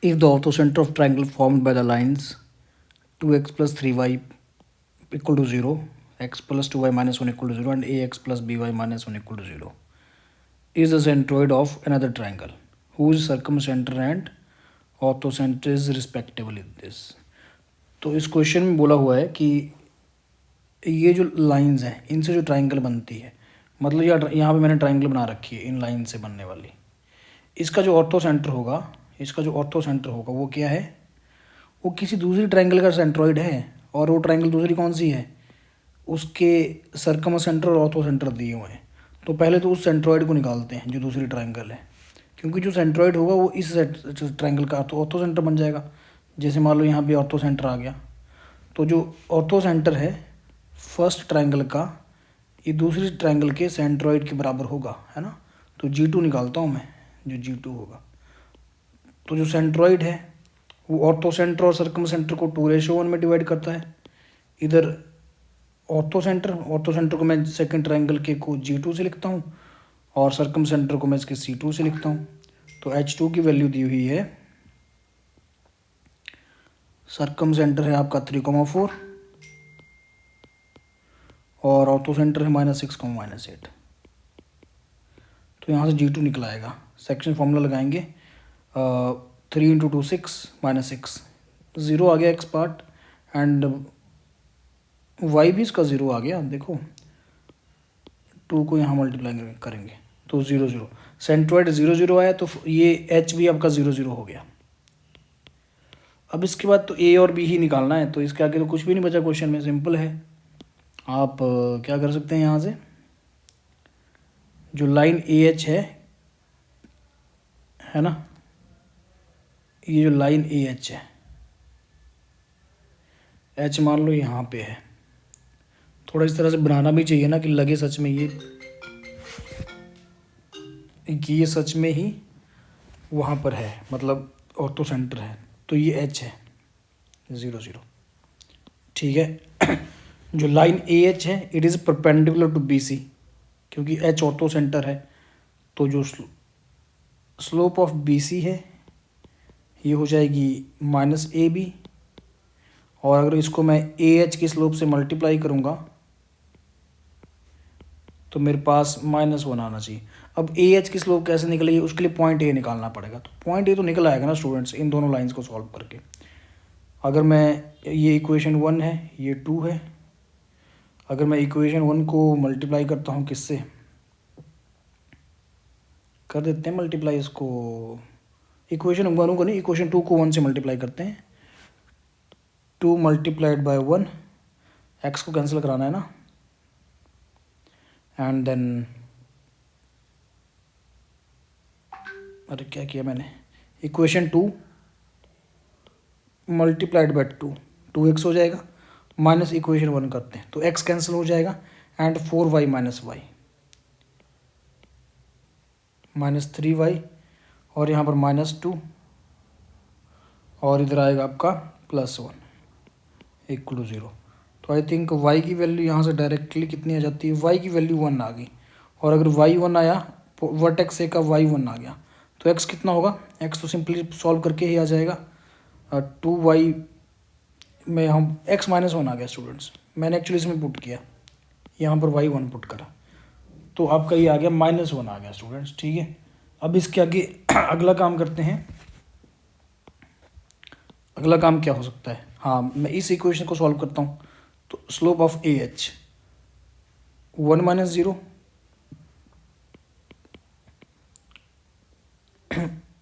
If the orthocenter of triangle formed by the lines 2x plus 3y equal to 0, x plus 2y minus 1 equal to 0, and ax plus by minus 1 equal to 0 is the centroid of another triangle whose circumcenter and orthocenter is respectively this. तो इस question में बोला हुआ है कि ये जो lines हैं इनसे जो ट्राइंगल बनती है, मतलब यहाँ पे मैंने ट्राइंगल बना रखी है इन लाइन से बनने वाली, इसका जो ऑर्थो सेंटर होगा वो क्या है, वो किसी दूसरी ट्राइंगल का सेंट्रॉइड है। और वो ट्राइंगल दूसरी कौन सी है, उसके सर्कमसेंटर और ऑर्थो सेंटर दिए हुए हैं। तो पहले तो उस सेंट्रॉइड को निकालते हैं जो दूसरी ट्राइंगल है, क्योंकि जो सेंट्रॉइड होगा वो इस ट्राइंगल का ऑर्थो सेंटर बन जाएगा। जैसे मान लो यहाँ पे ऑर्थो सेंटर आ गया, तो जो ऑर्थो सेंटर है फर्स्ट ट्राइंगल का ये दूसरी ट्राइंगल के सेंट्रॉइड के बराबर होगा, है ना। तो G2 निकालता हूँ मैं, जो G2 होगा, तो जो सेंट्रॉइड है वो ऑर्थो सेंटर और सर्कम सेंटर को 2:1 में डिवाइड करता है। इधर ऑर्थो सेंटर को मैं सेकंड ट्राइंगल के को G2 से लिखता हूँ और सर्कम सेंटर को मैं इसके C2 से लिखता हूँ। तो H2 की वैल्यू दी हुई है, सर्कम सेंटर है आपका 3,4 और ऑर्थो सेंटर है -6,-8। तो यहाँ से G2 निकल आएगा। सेक्शन फॉर्मूला लगाएंगे, 3 × 2 6 -6, 0 आ गया x पार्ट एंड y भी इसका 0 आ गया। देखो 2 को यहाँ मल्टीप्लाई करेंगे तो 0 0, सेंट्रॉइड 0 0 आया, तो ये h भी आपका 0 0 हो गया। अब इसके बाद तो a और b ही निकालना है, तो इसके आगे तो कुछ भी नहीं बचा क्वेश्चन में, सिंपल है। आप क्या कर सकते हैं, यहाँ से जो लाइन AH है ना, ये जो लाइन AH है, H मान लो यहाँ पे है, थोड़ा इस तरह से बनाना भी चाहिए ना कि लगे सच में ये सच में ही वहाँ पर है, मतलब ऑर्थो सेंटर है। तो ये H है 0 0, ठीक है। जो लाइन AH है it is perpendicular to BC, क्योंकि H ऑर्थो सेंटर है, तो जो स्लोप ऑफ BC है ये हो जाएगी -AB, और अगर इसको मैं AH की स्लोप से मल्टीप्लाई करूँगा तो मेरे पास -1 आना चाहिए। अब AH की स्लोप कैसे निकलेगी, उसके लिए पॉइंट A निकालना पड़ेगा। तो पॉइंट A तो निकल आएगा ना स्टूडेंट्स, इन दोनों लाइंस को सॉल्व करके। अगर मैं ये इक्वेशन 1 है, ये 2 है, अगर मैं इक्वेशन 1 को मल्टीप्लाई करता हूँ किससे, कर देते हैं मल्टीप्लाई इसको, इक्वेशन 1 को नहीं, इक्वेशन 2 को 1 से मल्टीप्लाई करते हैं। 2 × 1, x को कैंसिल कराना है ना, एंड देन अरे क्या किया मैंने, इक्वेशन 2 × 2, 2x हो जाएगा, माइनस इक्वेशन 1 करते हैं तो x कैंसिल हो जाएगा, एंड 4y - y -3y, और यहाँ पर -2, और इधर आएगा आपका +1 = 0। तो आई थिंक y की वैल्यू यहाँ से डायरेक्टली कितनी आ जाती है, y की वैल्यू 1 आ गई, और अगर y 1 आया, वर्टेक्स A का y 1 आ गया, तो x कितना होगा, x तो सिंपली सॉल्व करके ही आ जाएगा। 2y में हम x -1 आ गया स्टूडेंट्स, मैंने एक्चुअली इसमें पुट किया, यहाँ पर y 1 पुट करा, तो आपका ये आ गया -1 आ गया स्टूडेंट्स, ठीक है। अब इसके आगे अगला काम करते हैं। अगला काम क्या हो सकता है, हाँ मैं इस इक्वेशन को सॉल्व करता हूँ। तो slope of AH 1 - 0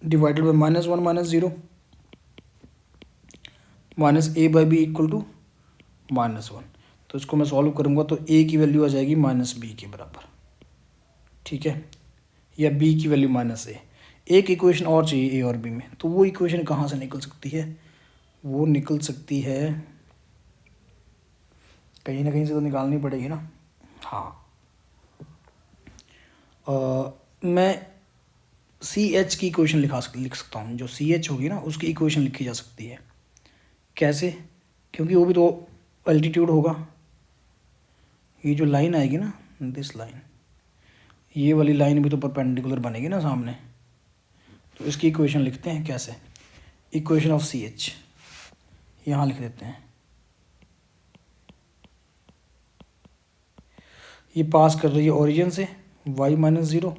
divided by -1 - 0 -a/b = -1। तो इसको मैं सॉल्व करूँगा तो a की वैल्यू आ जाएगी -b के बराबर, ठीक है, या b की वैल्यू -a। एक इक्वेशन और चाहिए a और b में, तो वो इक्वेशन कहाँ से निकल सकती है, वो निकल सकती है कहीं ना कहीं से तो निकालनी पड़ेगी ना। हाँ, मैं CH की इक्वेशन लिख सकता हूँ, जो CH होगी ना उसकी इक्वेशन लिखी जा सकती है। कैसे, क्योंकि वो भी तो एल्टीट्यूड होगा, ये जो लाइन आएगी ना, दिस लाइन, ये वाली लाइन भी तो परपेंडिकुलर बनेगी ना सामने। तो इसकी इक्वेशन लिखते हैं कैसे, इक्वेशन ऑफ सी एच यहाँ लिख देते हैं। ये पास कर रही है ओरिजिन से y-0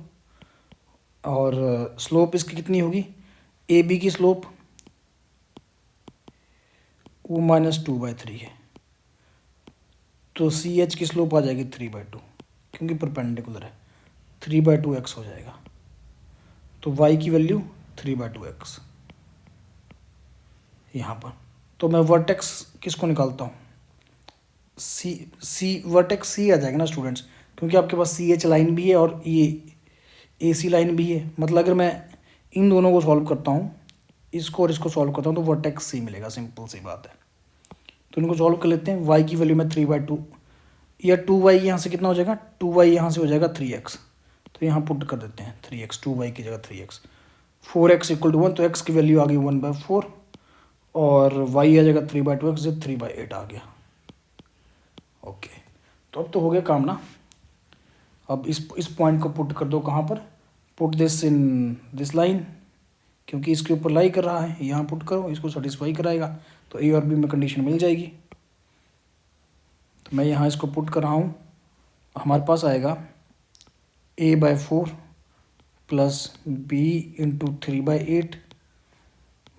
और स्लोप इसकी कितनी होगी, ए बी की स्लोप वो -2/3 है, तो सी एच की स्लोप आ जाएगी 3/2 क्योंकि परपेंडिकुलर है, 3/2x हो जाएगा। तो y की वैल्यू 3/2x यहाँ पर। तो मैं वर्टेक्स किसको निकालता हूँ, सी वर्टेक्स सी आ जाएगा ना स्टूडेंट्स, क्योंकि आपके पास सी एच लाइन भी है और ये ए सी लाइन भी है। मतलब अगर मैं इन दोनों को सॉल्व करता हूँ, इसको और इसको सॉल्व करता हूँ, तो वर्टेक्स सी मिलेगा, सिंपल सी बात है। तो इनको सॉल्व कर लेते हैं। वाई की वैल्यू में 3/2 या 2y यहाँ से कितना हो जाएगा, 2y यहाँ से हो जाएगा 3x, तो यहाँ पुट कर देते हैं 3x, 2y की जगह 3x, 4x = 1, तो x की वैल्यू आ गई 1/4 और y आ जाएगा 3/2x से 3/8 आ गया। ओके, तो अब तो हो गया काम ना। अब इस पॉइंट को पुट कर दो कहाँ पर, put this in this line, क्योंकि इसके ऊपर लाई कर रहा है, यहाँ पुट करो, इसको सेटिस्फाई कराएगा, तो ए और बी में कंडीशन मिल जाएगी। तो मैं यहाँ इसको पुट कर रहा हूँ, हमारे पास आएगा a/4 प्लस b × 3/8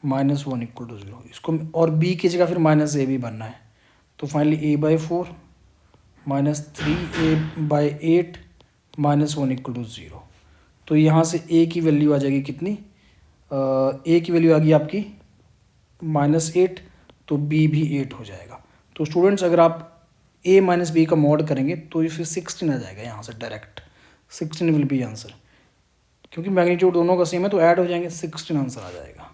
-1 = 0। इसको और b की जगह फिर -a भी बनना है, तो फाइनली a/4 -3a/8 -1 = 0। तो यहाँ से a की वैल्यू आ जाएगी कितनी, a की वैल्यू आ गई आपकी -8, तो b भी 8 हो जाएगा। तो स्टूडेंट्स अगर आप a - b का मॉड करेंगे तो ये फिर 16 आ जाएगा, यहाँ से डायरेक्ट 16 विल बी आंसर, क्योंकि मैग्नीट्यूड दोनों का सेम है तो ऐड हो जाएंगे, 16 आंसर आ जाएगा।